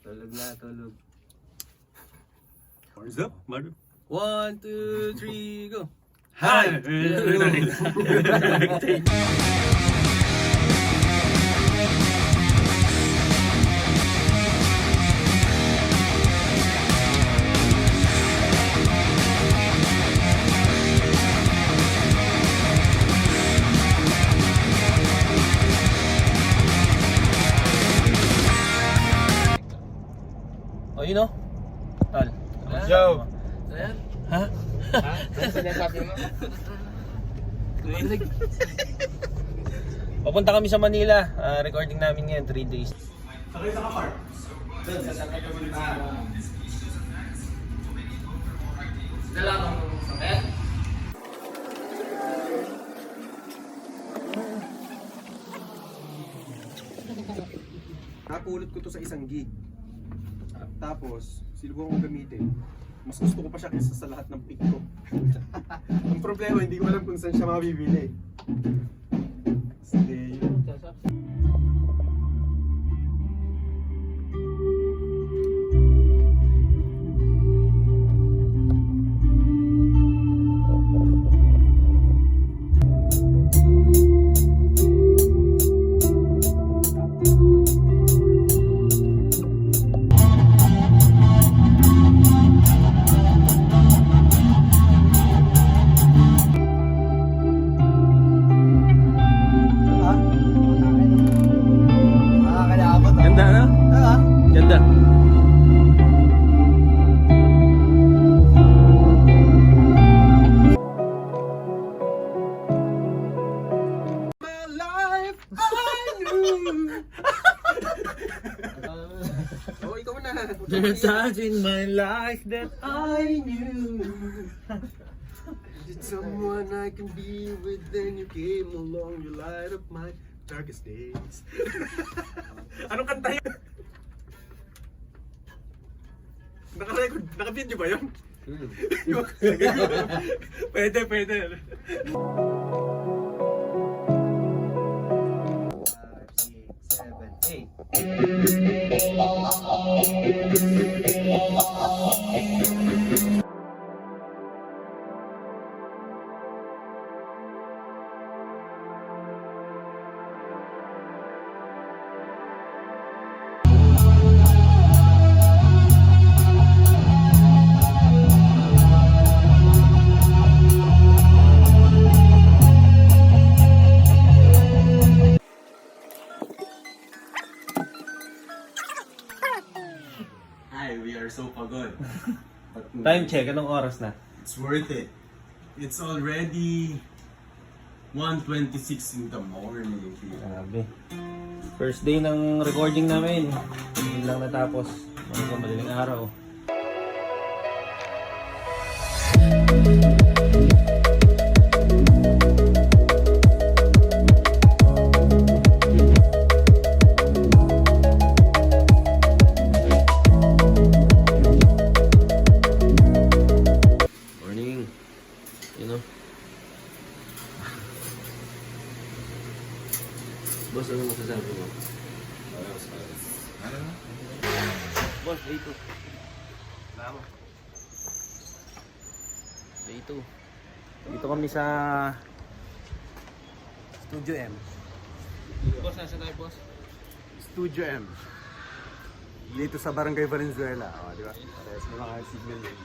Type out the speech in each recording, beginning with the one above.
Tulog na, tulog. What's up, Maru? 1, 2, 3, go! Hi! O, yun o. Tal. Yo! Ayan. Ha? Ano sinasabi mo? Papunta kami sa Manila. Recording namin ngayon, 3 days. Sakay sa car. Dala akong sakit. Napulot ko to sa isang gig. Tapos, sinubukan ko gamitin. Mas gusto ko pa siya kaysa sa lahat ng pick ko. Ang problema, hindi ko alam kung saan siya mabibili. Stay. Ganda, no? Ganda. My life, I knew. Oh, ikaw na. There's times in my life that I knew that someone I can be with. Then you came along, you light up my darkest days. Anong kanta yun? Naka-record, naka-video ba yun? Pwede, pwede. 5, 6, 7, 8. Hi, we are so pagod. Time check, anong oras na? It's worth it. It's already 1:26 in the morning. Grabe. First day ng recording namin. Hindi lang natapos. Mga madaling araw. Morning. You know? Boss, ano masasabi mo? Boss, day 2. Salamat. Day 2. Dito kami sa Studio M. Boss, nasa tayo, boss? Studio M. Dito sa Barangay Valenzuela. O, di ba? Parehas na mga signal yun.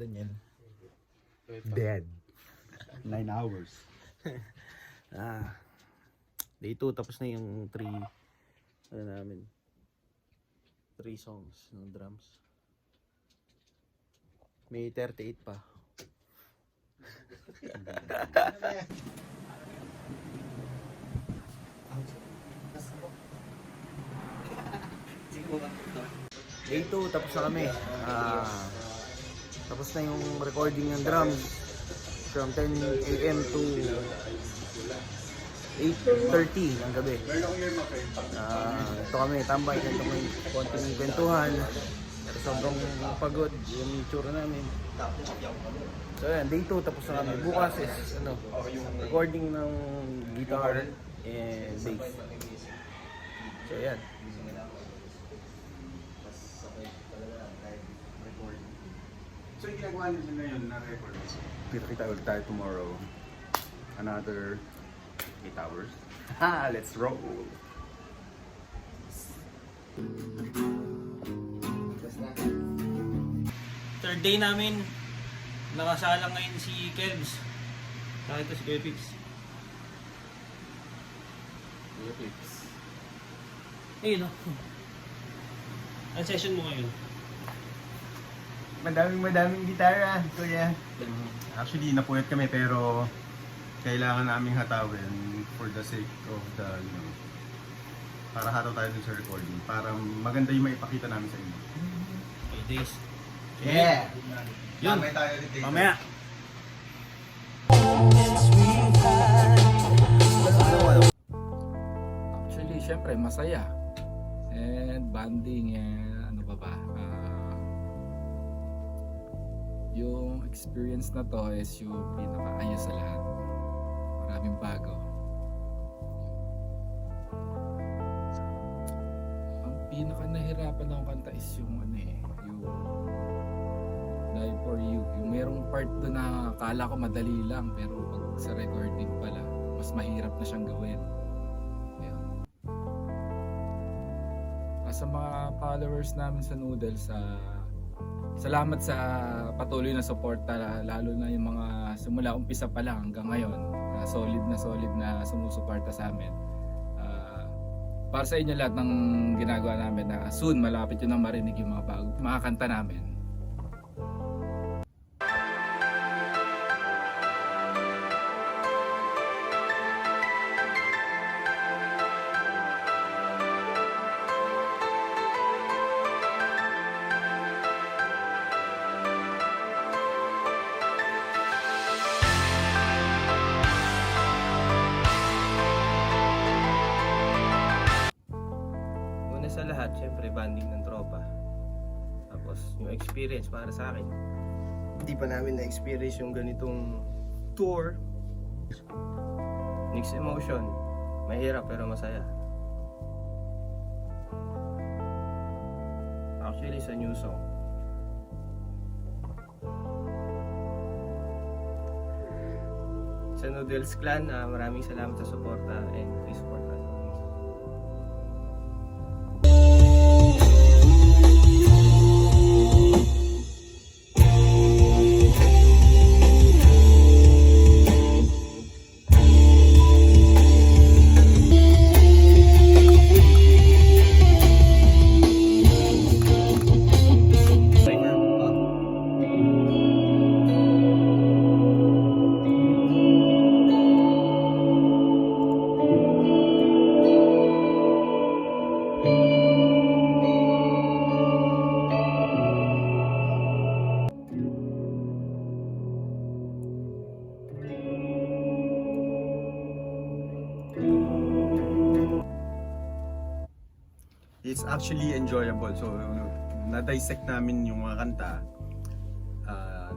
Daniel. Dead. 9 hours. Day 2 tapos na yung 3 ano namin. 3 songs ng drums. May 38 pa. Day 2 tapos na kami. Tapos na yung recording ng drums from 10 AM to 8:30 ng gabi. Ito kami, tambay, ganito may konting kwentuhan. Pero sobrang pagod yung itsura namin. So yan, day 2 tapos na kami. Bukas is recording ng guitar and bass. So yan. So yung ginagawa nila ngayon na record, kita ulit tayo tomorrow. Another 8 hours. Let's roll! Third day namin. Nakasalang ngayon si Kelms. Saka ito si Kuya Pips. Kuya Pips. Ayun o. Ang session mo ngayon? Madaming gitara, kuya. Actually, napuyat kami pero kailangan naming hatawin for the sake of the, para hataw tayo dun sa recording. Para maganda yung maipakita namin sa inyo. 8 days. Yeah! Yun. Mamaya tayo ulit dito. Mamaya. Actually, syempre, masaya. And bonding, and ano pa ba? Yung experience na to is yung pinakaayos sa lahat. Maraming bago. Ang pinaka nahirapan akong kanta is yung yung Die For You. Yung merong part doon na akala ko madali lang, pero pag sa recording pala, mas mahirap na siyang gawin. Ayun. Sa mga followers namin sa Noodles, salamat sa patuloy na suporta, lalo na yung mga simula umpisa pa lang hanggang ngayon, solid na sumusuporta sa amin. Para sa inyo lahat ng ginagawa namin, na soon malapit yun na marinig yung mga kanta namin. Sa lahat, syempre banding ng tropa. Tapos yung experience para sa akin. Hindi pa namin na-experience yung ganitong tour. Mixed emotion. Mahirap pero masaya. Actually, sa new song. Sa Noodles Clan, maraming salamat sa suporta and please support us. It's actually enjoyable. So, na-dissect namin yung mga kanta.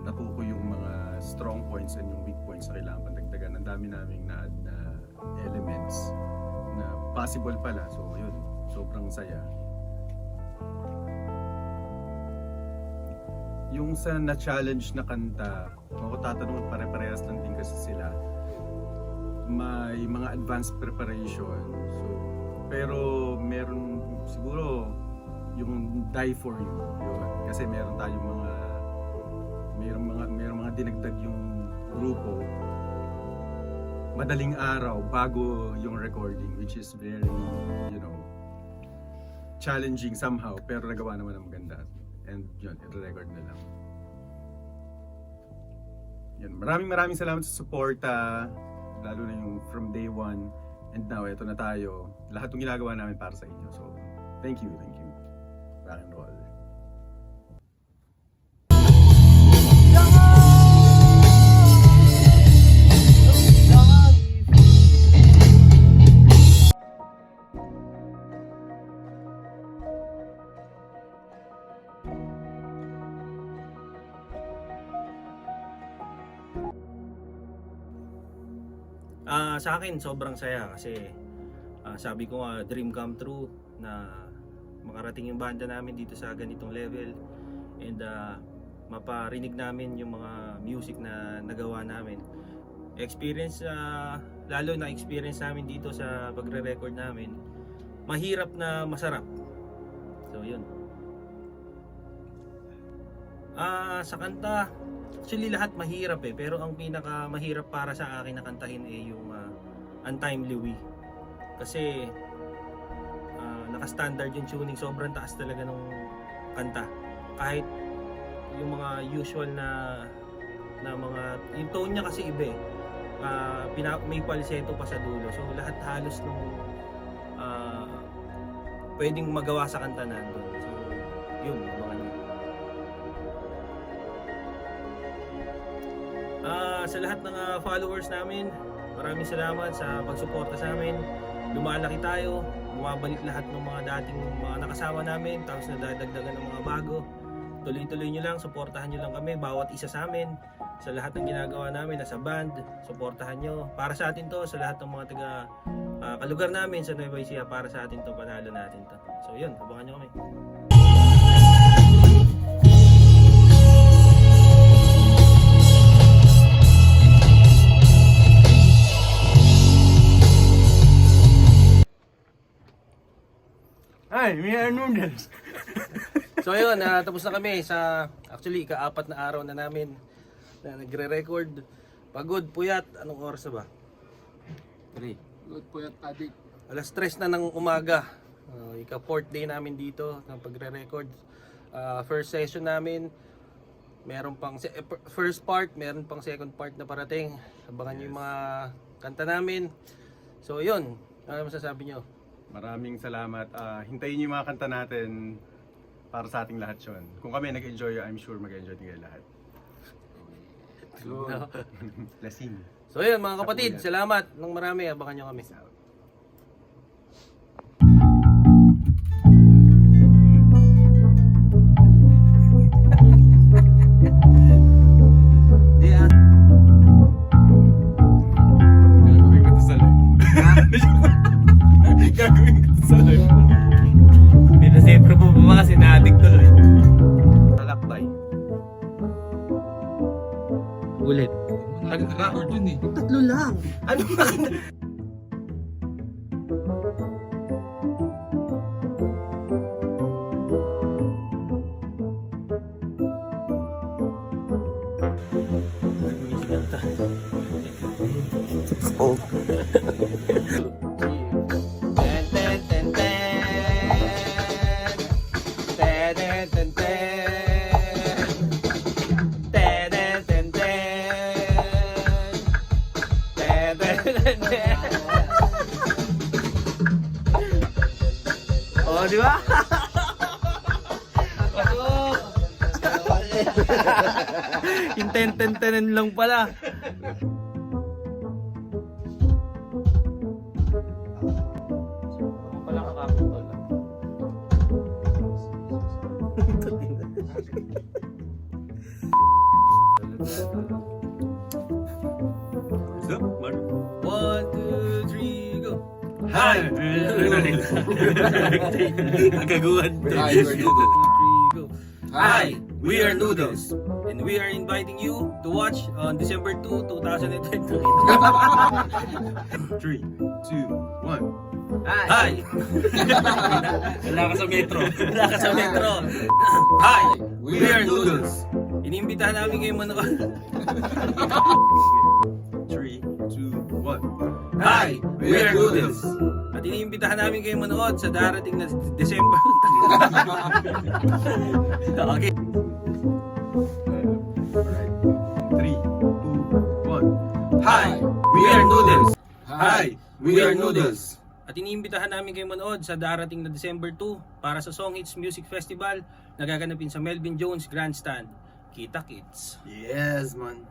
Natuko yung mga strong points and yung weak points na kailangan pandagdagan. Ang dami naming na-add na elements na possible pala. So, yun. Sobrang saya. Yung sa na-challenge na kanta, kung ako tatanungin, pare-parehas lang din kasi sila. May mga advanced preparation. So, pero meron siguro yung Die For You. Yun. Kasi meron tayong mayroong mga dinagdag yung grupo madaling araw bago yung recording, which is very, you know, challenging somehow, pero nagawa naman ng maganda. And yun, i-record na lang. Yun, maraming salamat sa suporta, lalo na yung from day one, and now eto na tayo. Lahat ng ginagawa namin para sa inyo. So, thank you. Rock and roll. Sa akin, sobrang saya kasi sabi ko nga, dream come true na makarating yung banda namin dito sa ganitong level and maparinig namin yung mga music na nagawa namin. Experience, lalo na experience namin dito sa pagre-record namin, mahirap na masarap. So yun. Sa kanta, actually lahat mahirap pero ang pinaka mahirap para sa akin na kantahin yung Untimely We. Kasi naka-standard yung tuning, sobrang taas talaga ng kanta. Kahit yung mga usual na mga, yung tone niya kasi iba may falsetto pa sa dulo. So lahat halos nung pwedeng magawa sa kanta nandun. So yun, mga yun. Sa lahat ng followers namin, maraming salamat sa pagsuporta sa amin. Lumalaki tayo, bumabalik lahat ng mga dating mga nakasama namin, tapos nadadagdagan ng mga bago. Tuloy-tuloy nyo lang, suportahan nyo lang kami, bawat isa sa amin, sa lahat ng ginagawa namin, nasa band, suportahan nyo. Para sa atin to, sa lahat ng mga taga kalugar namin sa Nueva Ecija, para sa atin to, panalo natin to. So yun, abangan nyo kami. Ay, may noodles. So yun, tapos na kami sa actually ika-4 na araw na namin na nagre-record. Pagod, puyat, anong oras na ba? 3. Good po yung adik. Alas 3 na ng umaga. Ika-4th day namin dito ng pagre-record. First session namin, meron pang first part, meron pang second part na parating. Abangan nyo yung mga kanta namin. So yun, ano masasabi nyo? Maraming salamat. Hintayin niyo yung mga kanta natin para sa ating lahat yun. Kung kami nag-enjoy, I'm sure mag-enjoy din kayo lahat. Lasing. So yun mga kapatid, salamat ng marami. Abangan nyo kami. Gagawin ko to sa live. Gagawin ko to sa live. Pinasentro po ba kasi na-addict tuloy? Talakbay. Ulit. Nag-record yun eh. Tatlo lang. Ano ba? Oh. Oh, di ba? Yung 10-10-10 lang pala. Pala kakapitol lang. So, Mark? 1, 2, 3, go! Hi! Kagaguhan to. Hi, we're Noodles. 2, 3, go! Hi! We are Noodles. And we are inviting you to watch on December 2, 2022. 3, 2, 1. Hi! Wala ka sa metro. Wala ka sa metro. Hi! We are Noodles. Iniimbitahan namin kayo manood. 3, 2, 1. Hi! We are Noodles! At iniimbitahan namin kayo manood sa darating na December. Okay. 3, 2, 1. Hi! We are Noodles! Hi! We are Noodles! At iniimbitahan namin kayo manood sa darating na December 2 para sa Song Hits Music Festival na gaganapin sa Melvin Jones Grandstand. Kita kits! Yes, man.